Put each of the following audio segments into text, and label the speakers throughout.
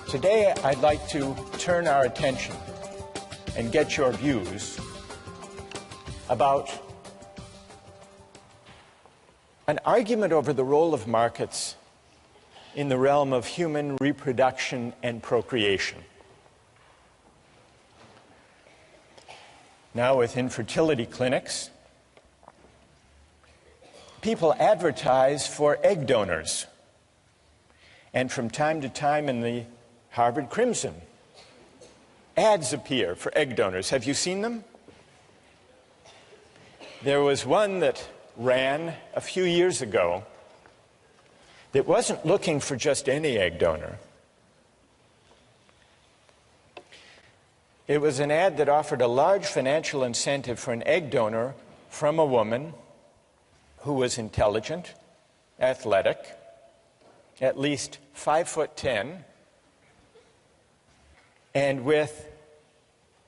Speaker 1: Today, I'd like to turn our attention and get your views about an argument over the role of markets in the realm of human reproduction and procreation. Now, with infertility clinics, people advertise for egg donors. And from time to time in the Harvard Crimson, ads appear for egg donors. Have you seen them? There was one that ran a few years ago that wasn't looking for just any egg donor. It was an ad that offered a large financial incentive for an egg donor from a woman who was intelligent, athletic, at least 5'10", and with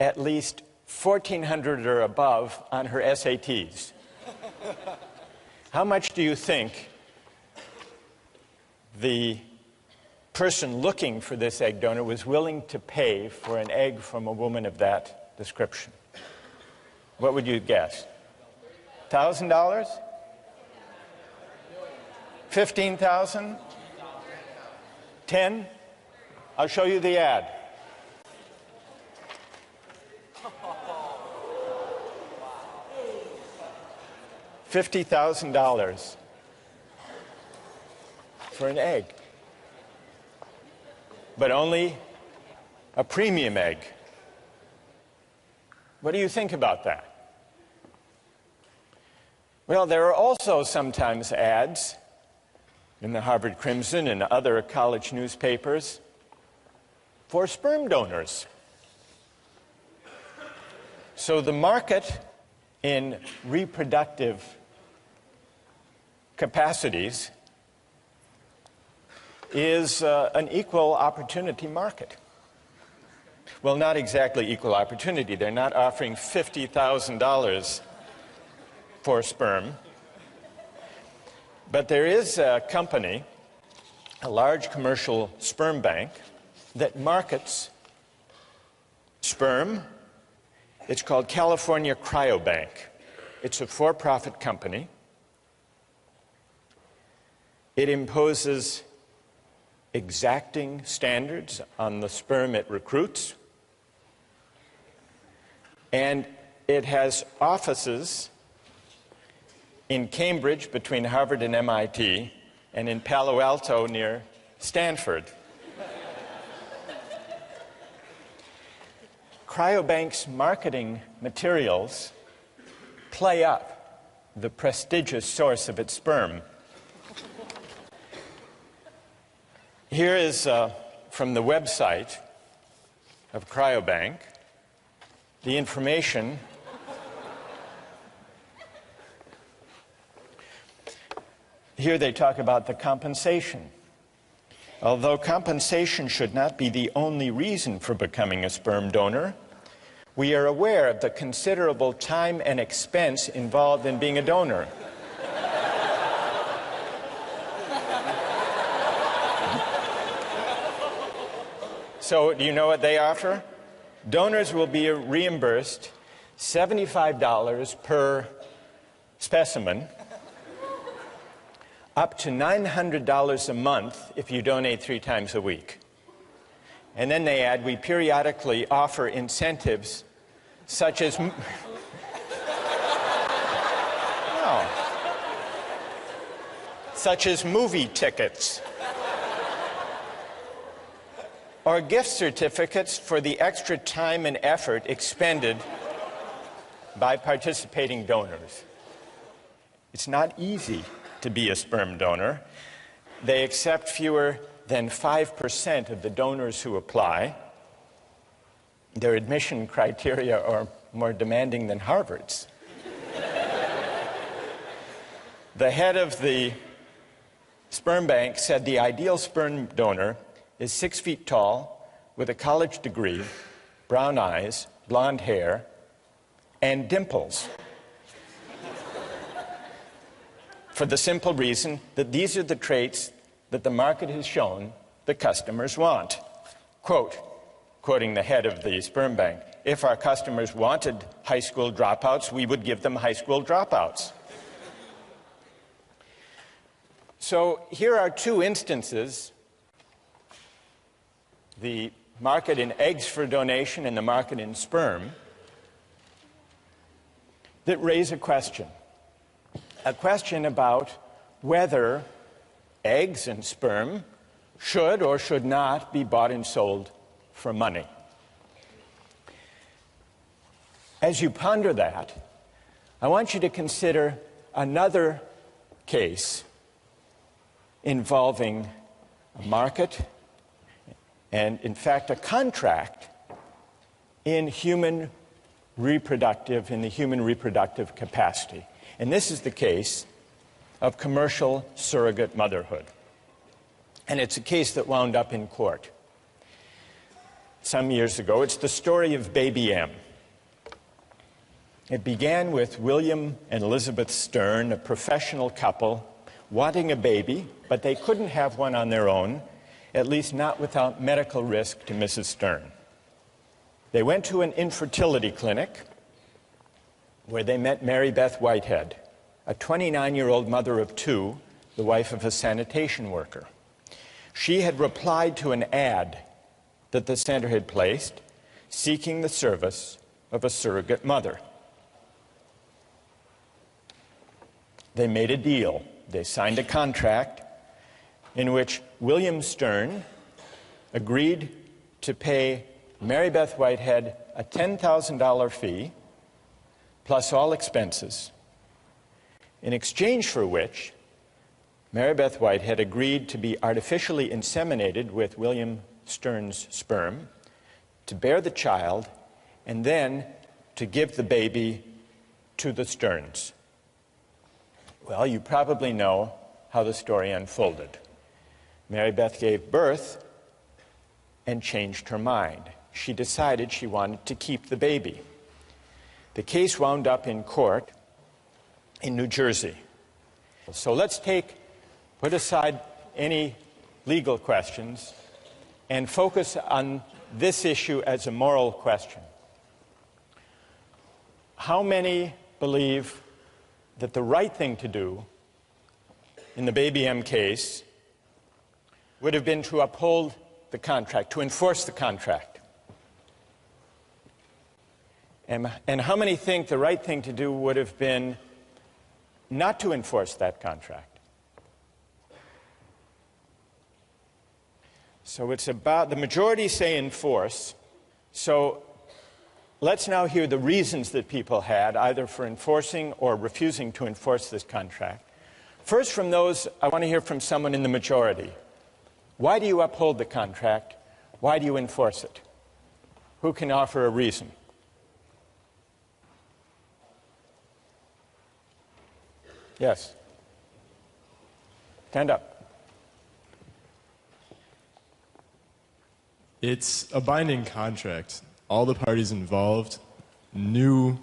Speaker 1: at least 1,400 or above on her SATs. How much do you think the person looking for this egg donor was willing to pay for an egg from a woman of that description? What would you guess? $1,000? 15,000? 10? I'll show you the ad. $50,000 for an egg, but only a premium egg. What do you think about that? Well, there are also sometimes ads in the Harvard Crimson and other college newspapers for sperm donors. So the market in reproductive capacities is an equal opportunity market. Well, not exactly equal opportunity. They're not offering $50,000 for sperm. But there is a company, a large commercial sperm bank, that markets sperm. It's called California Cryobank. It's a for-profit company. It imposes exacting standards on the sperm it recruits. And it has offices in Cambridge between Harvard and MIT, and in Palo Alto near Stanford. Cryobank's marketing materials play up the prestigious source of its sperm. Here is from the website of Cryobank the information. Here they talk about the compensation. Although compensation should not be the only reason for becoming a sperm donor, we are aware of the considerable time and expense involved in being a donor. So, do you know what they offer? Donors will be reimbursed $75 per specimen, up to $900 a month if you donate 3 times a week. And then they add, we periodically offer incentives such as such as movie tickets or gift certificates for the extra time and effort expended by participating donors. It's not easy to be a sperm donor. They accept fewer than 5% of the donors who apply. Their admission criteria are more demanding than Harvard's. The head of the sperm bank said the ideal sperm donor is 6 feet tall, with a college degree, brown eyes, blonde hair, and dimples. For the simple reason that these are the traits that the market has shown the customers want. quoting the head of the sperm bank, if our customers wanted high school dropouts, we would give them high school dropouts. So here are two instances, the market in eggs for donation and the market in sperm, that raise a question about whether eggs and sperm should or should not be bought and sold for money. As you ponder that, I want you to consider another case involving a market and, in fact, a contract in the human reproductive capacity. And this is the case of commercial surrogate motherhood. And it's a case that wound up in court some years ago. It's the story of Baby M. It began with William and Elizabeth Stern, a professional couple, wanting a baby, but they couldn't have one on their own, at least not without medical risk to Mrs. Stern. They went to an infertility clinic where they met Mary Beth Whitehead, a 29-year-old mother of two, the wife of a sanitation worker. She had replied to an ad that the center had placed, seeking the service of a surrogate mother. They made a deal. They signed a contract in which William Stern agreed to pay Mary Beth Whitehead a $10,000 fee plus all expenses, in exchange for which Mary Beth Whitehead agreed to be artificially inseminated with William Stern's sperm, to bear the child, and then to give the baby to the Sterns. Well, you probably know how the story unfolded. Mary Beth gave birth and changed her mind. She decided she wanted to keep the baby. The case wound up in court in New Jersey. So let's put aside any legal questions and focus on this issue as a moral question. How many believe that the right thing to do in the Baby M case would have been to uphold the contract, to enforce the contract? And how many think the right thing to do would have been not to enforce that contract? So it's about, the majority say enforce. So let's now hear the reasons that people had, either for enforcing or refusing to enforce this contract. First, from those, I want to hear from someone in the majority. Why do you uphold the contract? Why do you enforce it? Who can offer a reason? Yes. Stand up.
Speaker 2: It's a binding contract. All the parties involved knew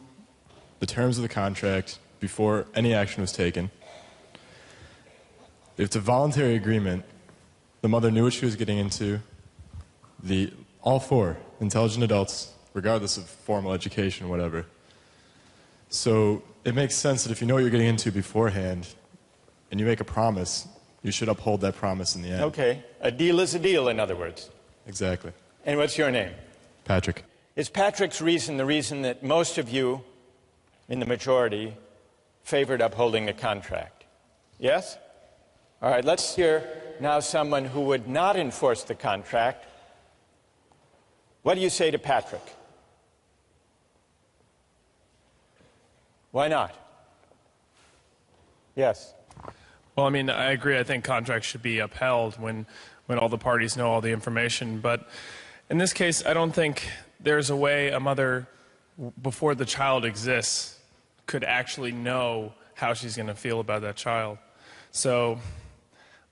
Speaker 2: the terms of the contract before any action was taken. It's a voluntary agreement. The mother knew what she was getting into. All four intelligent adults, regardless of formal education, whatever. So it makes sense that if you know what you're getting into beforehand and you make a promise, you should uphold that promise in the end.
Speaker 1: Okay. A deal is a deal, in other words.
Speaker 2: Exactly.
Speaker 1: And what's your name?
Speaker 2: Patrick.
Speaker 1: Is Patrick's reason the reason that most of you in the majority favored upholding the contract? Yes? All right, let's hear now someone who would not enforce the contract. What do you say to Patrick? Why not? Yes.
Speaker 3: Well, I mean, I agree. I think contracts should be upheld when all the parties know all the information. But in this case, I don't think there's a way a mother, before the child exists, could actually know how she's going to feel about that child. So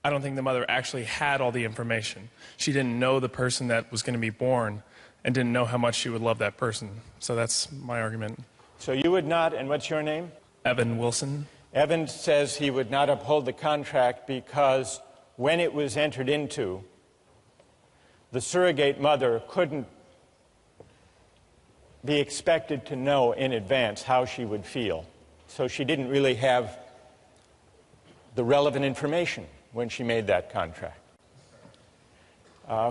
Speaker 3: I don't think the mother actually had all the information. She didn't know the person that was going to be born and didn't know how much she would love that person. So that's my argument.
Speaker 1: So you would not, and what's your name?
Speaker 3: Evan Wilson.
Speaker 1: Evan says he would not uphold the contract because when it was entered into, the surrogate mother couldn't be expected to know in advance how she would feel. So she didn't really have the relevant information when she made that contract.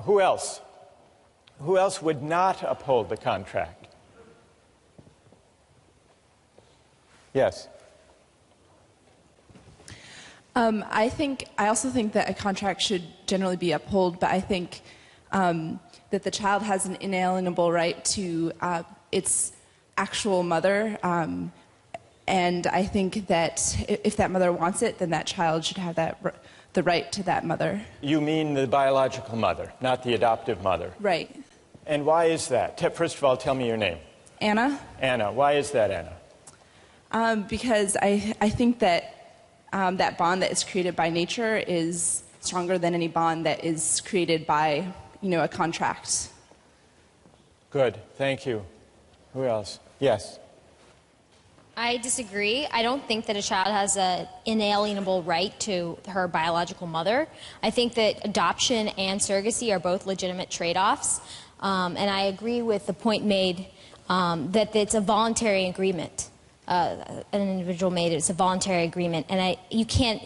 Speaker 1: Who else? Who else would not uphold the contract? Yes.
Speaker 4: I also think that a contract should generally be upheld, but I think that the child has an inalienable right to its actual mother, and I think that if that mother wants it, then that child should have the right to that mother.
Speaker 1: You mean the biological mother, not the adoptive mother?
Speaker 4: Right.
Speaker 1: And why is that? First of all, tell me your name.
Speaker 4: Anna?
Speaker 1: Anna. Why is that, Anna?
Speaker 4: Because I think that that bond that is created by nature is stronger than any bond that is created by, a contract.
Speaker 1: Good. Thank you. Who else? Yes.
Speaker 5: I disagree. I don't think that a child has an inalienable right to her biological mother. I think that adoption and surrogacy are both legitimate trade-offs. And I agree with the point made that it's a voluntary agreement. An individual made it. It's a voluntary agreement. And you can't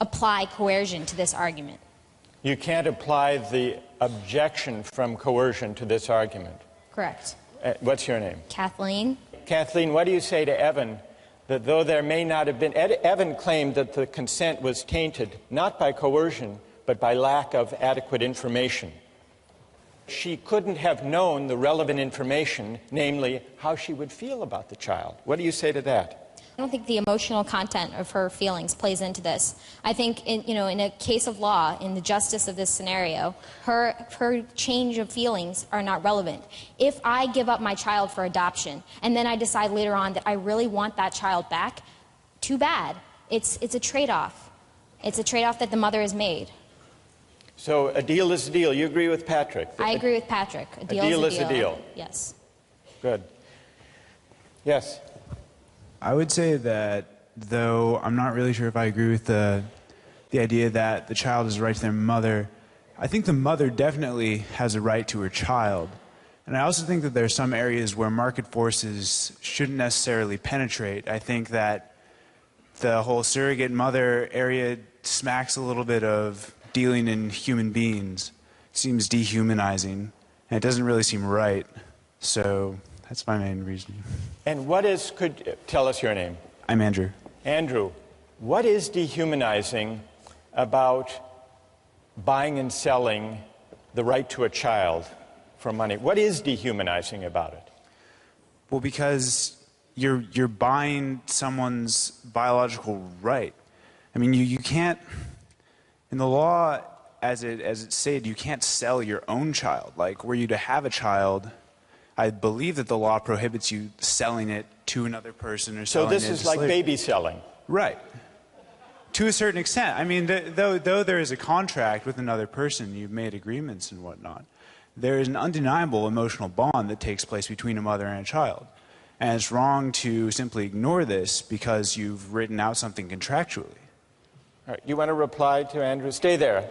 Speaker 5: apply coercion to this argument.
Speaker 1: You can't apply the objection from coercion to this argument.
Speaker 5: Correct.
Speaker 1: What's your name?
Speaker 5: Kathleen.
Speaker 1: Kathleen, what do you say to Evan that though there may not have been... Evan claimed that the consent was tainted not by coercion but by lack of adequate information. She couldn't have known the relevant information, namely how she would feel about the child. What do you say to that?
Speaker 5: I don't think the emotional content of her feelings plays into this. I think in a case of law, in the justice of this scenario, her change of feelings are not relevant. If I give up my child for adoption and then I decide later on that I really want that child back, too bad. It's a trade-off. It's a trade-off that the mother has made.
Speaker 1: So a deal is a deal. You agree with Patrick?
Speaker 5: I agree with Patrick. A deal
Speaker 1: is a deal.
Speaker 5: Yes.
Speaker 1: Good. Yes.
Speaker 6: I would say that, though I'm not really sure if I agree with the idea that the child has a right to their mother, I think the mother definitely has a right to her child. And I also think that there are some areas where market forces shouldn't necessarily penetrate. I think that the whole surrogate mother area smacks a little bit of dealing in human beings. It seems dehumanizing, and it doesn't really seem right. So that's my main reasoning.
Speaker 1: And tell us your name.
Speaker 6: I'm Andrew.
Speaker 1: Andrew, what is dehumanizing about buying and selling the right to a child for money? What is dehumanizing about it?
Speaker 6: Well, because you're buying someone's biological right. I mean, you can't, in the law, as it's stated, you can't sell your own child. Like, were you to have a child, I believe that the law prohibits you selling it to another person or selling it
Speaker 1: So this is
Speaker 6: to
Speaker 1: like
Speaker 6: slavery.
Speaker 1: baby selling.
Speaker 6: Right. To a certain extent. I mean, though there is a contract with another person, you've made agreements and whatnot, there is an undeniable emotional bond that takes place between a mother and a child. And it's wrong to simply ignore this because you've written out something contractually.
Speaker 1: All right, you want to reply to Andrew? Stay there.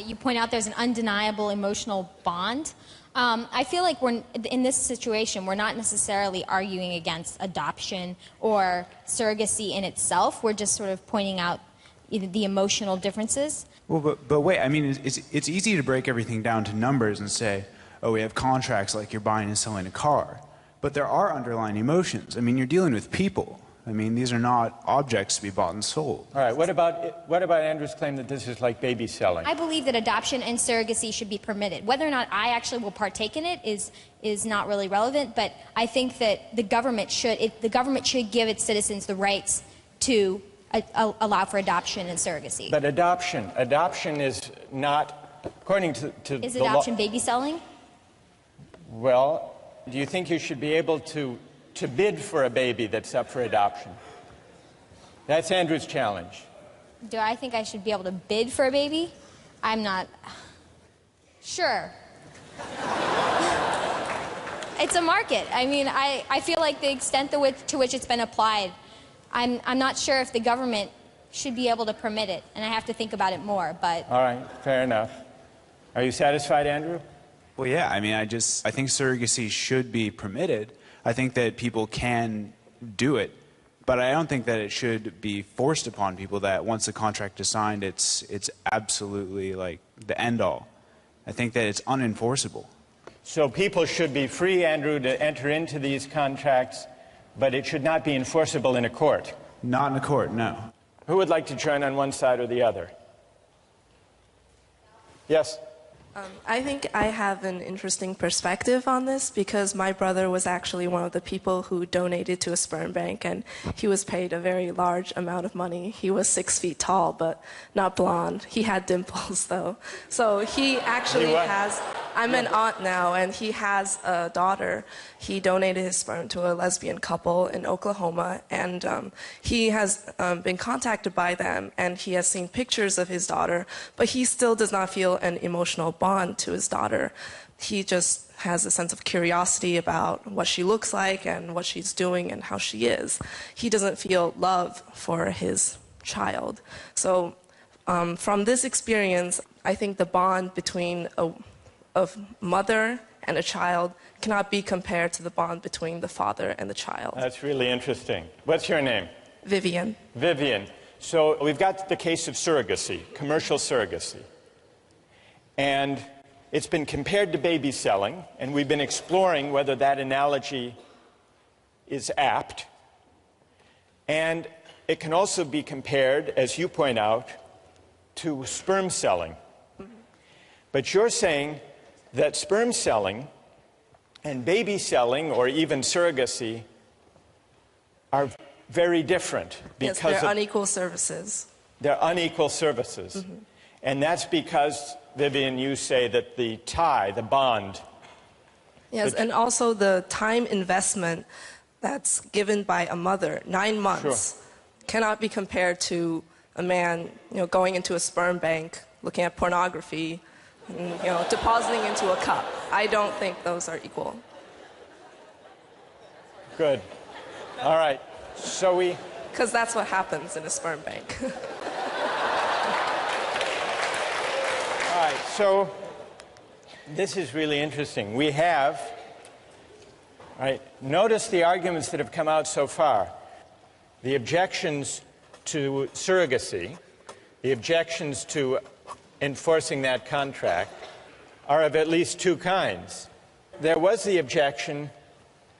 Speaker 5: You point out there's an undeniable emotional bond. I feel like in this situation, we're not necessarily arguing against adoption or surrogacy in itself. We're just sort of pointing out the emotional differences.
Speaker 6: Well, but wait, I mean, it's easy to break everything down to numbers and say, oh, we have contracts like you're buying and selling a car. But there are underlying emotions. I mean, you're dealing with people. I mean, these are not objects to be bought and sold.
Speaker 1: All right, what about Andrew's claim that this is like baby selling?
Speaker 5: I believe that adoption and surrogacy should be permitted. Whether or not I actually will partake in it is not really relevant, but I think that the government should give its citizens the rights to allow for adoption and surrogacy.
Speaker 1: But adoption is not, according to
Speaker 5: Is
Speaker 1: the law.
Speaker 5: adoption baby selling?
Speaker 1: Well, do you think you should be able to bid for a baby that's up for adoption? That's Andrew's challenge.
Speaker 5: Do I think I should be able to bid for a baby? I'm not sure. It's a market. I mean, I feel like the extent to which it's been applied, I'm not sure if the government should be able to permit it, and I have to think about it more, but...
Speaker 1: All right, fair enough. Are you satisfied, Andrew?
Speaker 6: Well, yeah, I mean, I think surrogacy should be permitted. I think that people can do it, but I don't think that it should be forced upon people that once the contract is signed, it's absolutely like the end all. I think that it's unenforceable.
Speaker 1: So people should be free, Andrew, to enter into these contracts, but it should not be enforceable in a court.
Speaker 6: Not in a court, no.
Speaker 1: Who would like to join on one side or the other? Yes?
Speaker 7: I think I have an interesting perspective on this because my brother was actually one of the people who donated to a sperm bank, and he was paid a very large amount of money. He was 6 feet tall, but not blonde. He had dimples, though. So he actually has... I'm an aunt now, and he has a daughter. He donated his sperm to a lesbian couple in Oklahoma, and he has been contacted by them, and he has seen pictures of his daughter, but he still does not feel an emotional bond to his daughter. He just has a sense of curiosity about what she looks like and what she's doing and how she is. He doesn't feel love for his child. So from this experience, I think the bond between a mother and a child cannot be compared to the bond between the father and the child.
Speaker 1: That's really interesting. What's your name?
Speaker 7: Vivian.
Speaker 1: Vivian. So we've got the case of surrogacy, commercial surrogacy. And it's been compared to baby selling, and we've been exploring whether that analogy is apt. And it can also be compared, as you point out, to sperm selling. But you're saying that sperm selling and baby selling, or even surrogacy, are very different because
Speaker 7: yes, they're unequal services.
Speaker 1: They're unequal services. Mm-hmm. And that's because, Vivian, you say that the tie, the bond...
Speaker 7: Yes, and also the time investment that's given by a mother, 9 months, cannot be compared to a man, going into a sperm bank, looking at pornography, and, depositing into a cup. I don't think those are equal.
Speaker 1: Good. All right. So we...
Speaker 7: Because that's what happens in a sperm bank.
Speaker 1: All right. So this is really interesting. We have... All right. Notice the arguments that have come out so far. The objections to surrogacy, the objections to enforcing that contract are of at least two kinds. There was the objection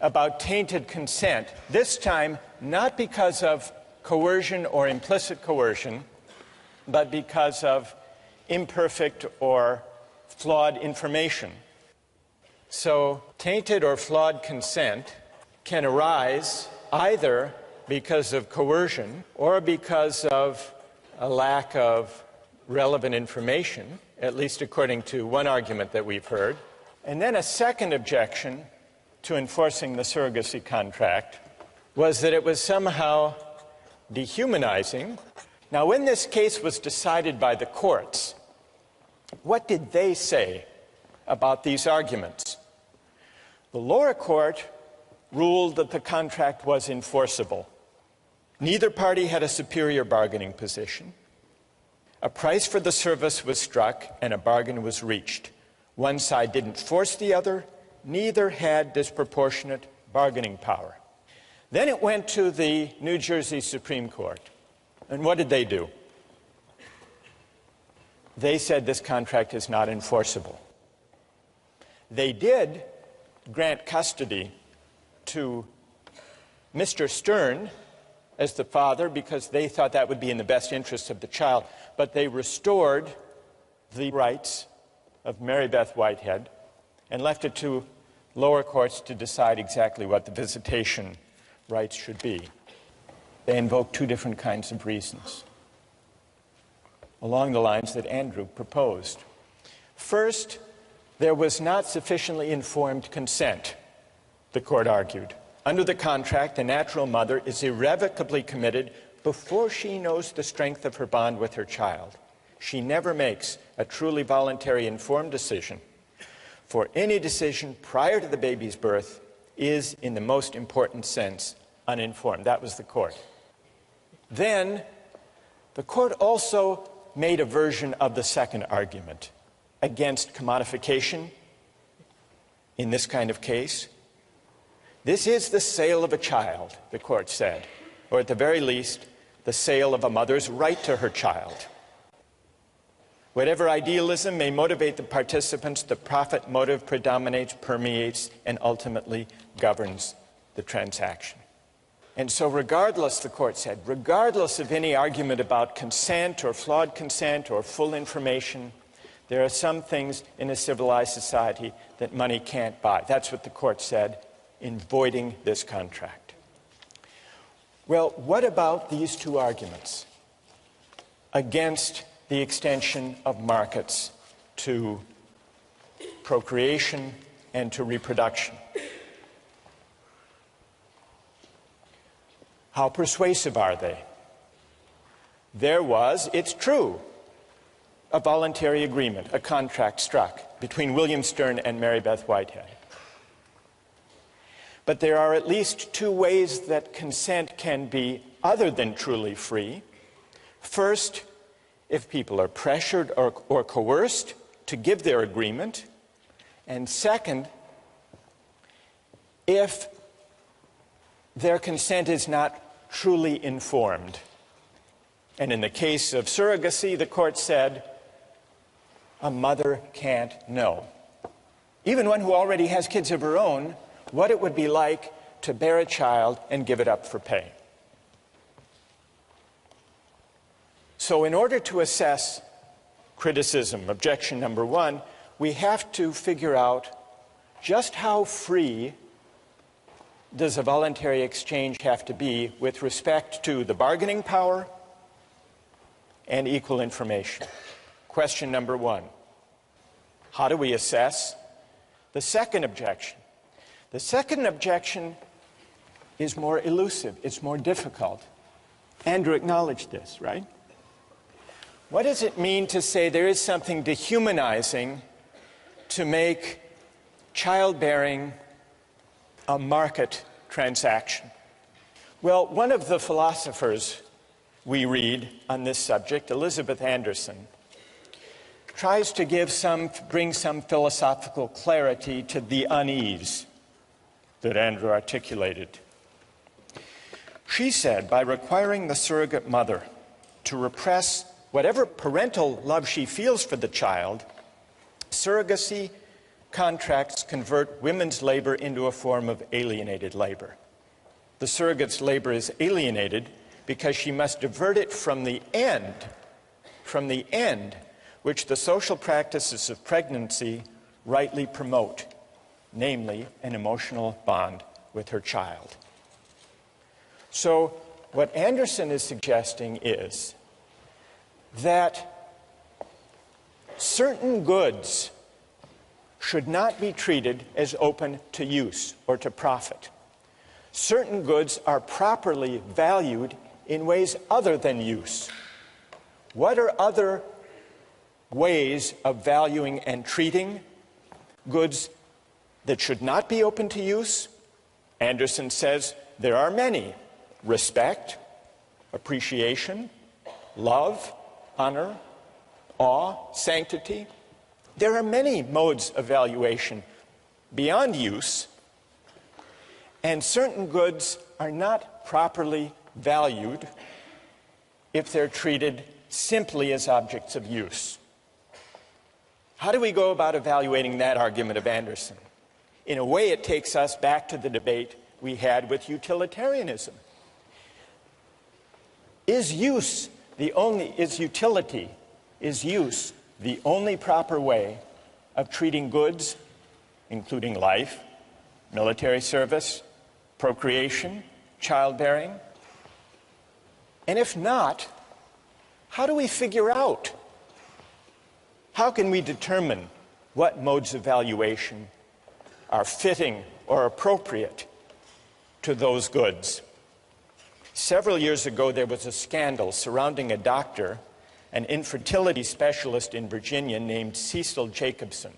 Speaker 1: about tainted consent, this time not because of coercion or implicit coercion, but because of imperfect or flawed information. So tainted or flawed consent can arise either because of coercion or because of a lack of relevant information, at least according to one argument that we've heard. And then a second objection to enforcing the surrogacy contract was that it was somehow dehumanizing. Now, when this case was decided by the courts, what did they say about these arguments? The lower court ruled that the contract was enforceable. Neither party had a superior bargaining position. A price for the service was struck and a bargain was reached. One side didn't force the other, neither had disproportionate bargaining power. Then it went to the New Jersey Supreme Court. And what did they do? They said this contract is not enforceable. They did grant custody to Mr. Stern as the father because they thought that would be in the best interest of the child. But they restored the rights of Mary Beth Whitehead and left it to lower courts to decide exactly what the visitation rights should be. They invoked two different kinds of reasons along the lines that Andrew proposed. First, there was not sufficiently informed consent, the court argued. Under the contract, the natural mother is irrevocably committed before she knows the strength of her bond with her child. She never makes a truly voluntary informed decision, for any decision prior to the baby's birth is, in the most important sense, uninformed. That was the court. Then, the court also made a version of the second argument. against commodification in this kind of case. This is the sale of a child, the court said, or at the very least, the sale of a mother's right to her child. Whatever idealism may motivate the participants, the profit motive predominates, permeates, and ultimately governs the transaction. And so regardless, the court said, regardless of any argument about consent or flawed consent or full information, there are some things in a civilized society that money can't buy. That's what the court said in voiding this contract. Well, what about these two arguments against the extension of markets to procreation and to reproduction? How persuasive are they? There was, it's true, a voluntary agreement, a contract struck between William Stern and Mary Beth Whitehead. But there are at least two ways that consent can be other than truly free. First, if people are pressured or coerced to give their agreement. And second, if their consent is not truly informed. And in the case of surrogacy, the court said, a mother can't know, even one who already has kids of her own, what it would be like to bear a child and give it up for pay. So in order to assess criticism, objection number one, we have to figure out just how free does a voluntary exchange have to be with respect to the bargaining power and equal information. Question number one. How do we assess the second objection? The second objection is more elusive. It's more difficult. Andrew acknowledged this, right? What does it mean to say there is something dehumanizing to make childbearing a market transaction? Well, one of the philosophers we read on this subject, Elizabeth Anderson, tries to bring some philosophical clarity to the unease that Andrew articulated. She said, by requiring the surrogate mother to repress whatever parental love she feels for the child, surrogacy contracts convert women's labor into a form of alienated labor. The surrogate's labor is alienated because she must divert it from the end which the social practices of pregnancy rightly promote, namely an emotional bond with her child. So what Anderson is suggesting is that certain goods should not be treated as open to use or to profit. Certain goods are properly valued in ways other than use. What are other ways of valuing and treating goods that should not be open to use? Anderson says there are many. Respect, appreciation, love, honor, awe, sanctity. There are many modes of valuation beyond use, and certain goods are not properly valued if they're treated simply as objects of use. How do we go about evaluating that argument of Anderson? In a way, it takes us back to the debate we had with utilitarianism. Is use the only proper way of treating goods, including life, military service, procreation, childbearing? And if not, how do we figure out? How can we determine what modes of valuation are fitting or appropriate to those goods? Several years ago, there was a scandal surrounding a doctor, an infertility specialist in Virginia named Cecil Jacobson.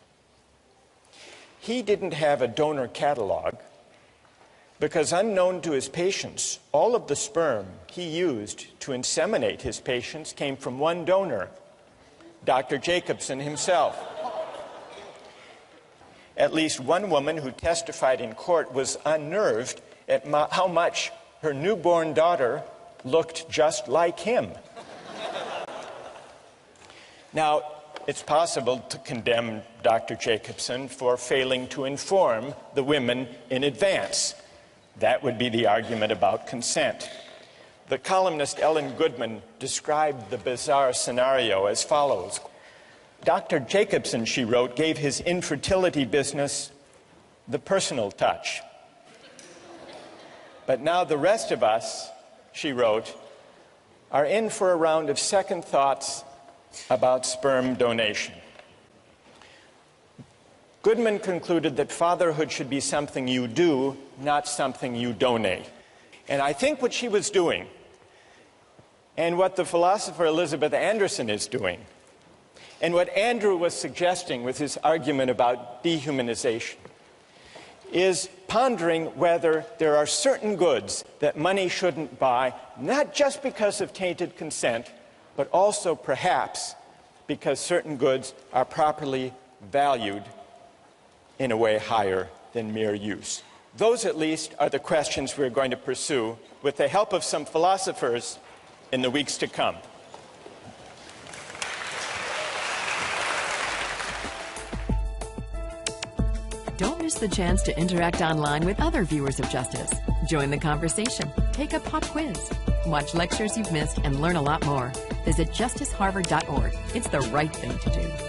Speaker 1: He didn't have a donor catalog because, unknown to his patients, all of the sperm he used to inseminate his patients came from one donor, Dr. Jacobson himself. At least one woman who testified in court was unnerved at how much her newborn daughter looked just like him. Now, it's possible to condemn Dr. Jacobson for failing to inform the women in advance. That would be the argument about consent. The columnist Ellen Goodman described the bizarre scenario as follows. Dr. Jacobson, she wrote, gave his infertility business the personal touch. But now the rest of us, she wrote, are in for a round of second thoughts about sperm donation. Goodman concluded that fatherhood should be something you do, not something you donate. And I think what she was doing, and what the philosopher Elizabeth Anderson is doing, and what Andrew was suggesting with his argument about dehumanization, is pondering whether there are certain goods that money shouldn't buy, not just because of tainted consent, but also perhaps because certain goods are properly valued in a way higher than mere use. Those, at least, are the questions we're going to pursue with the help of some philosophers in the weeks to come.
Speaker 8: Don't miss the chance to interact online with other viewers of Justice. Join the conversation, take a pop quiz, watch lectures you've missed, and learn a lot more. Visit justiceharvard.org. It's the right thing to do.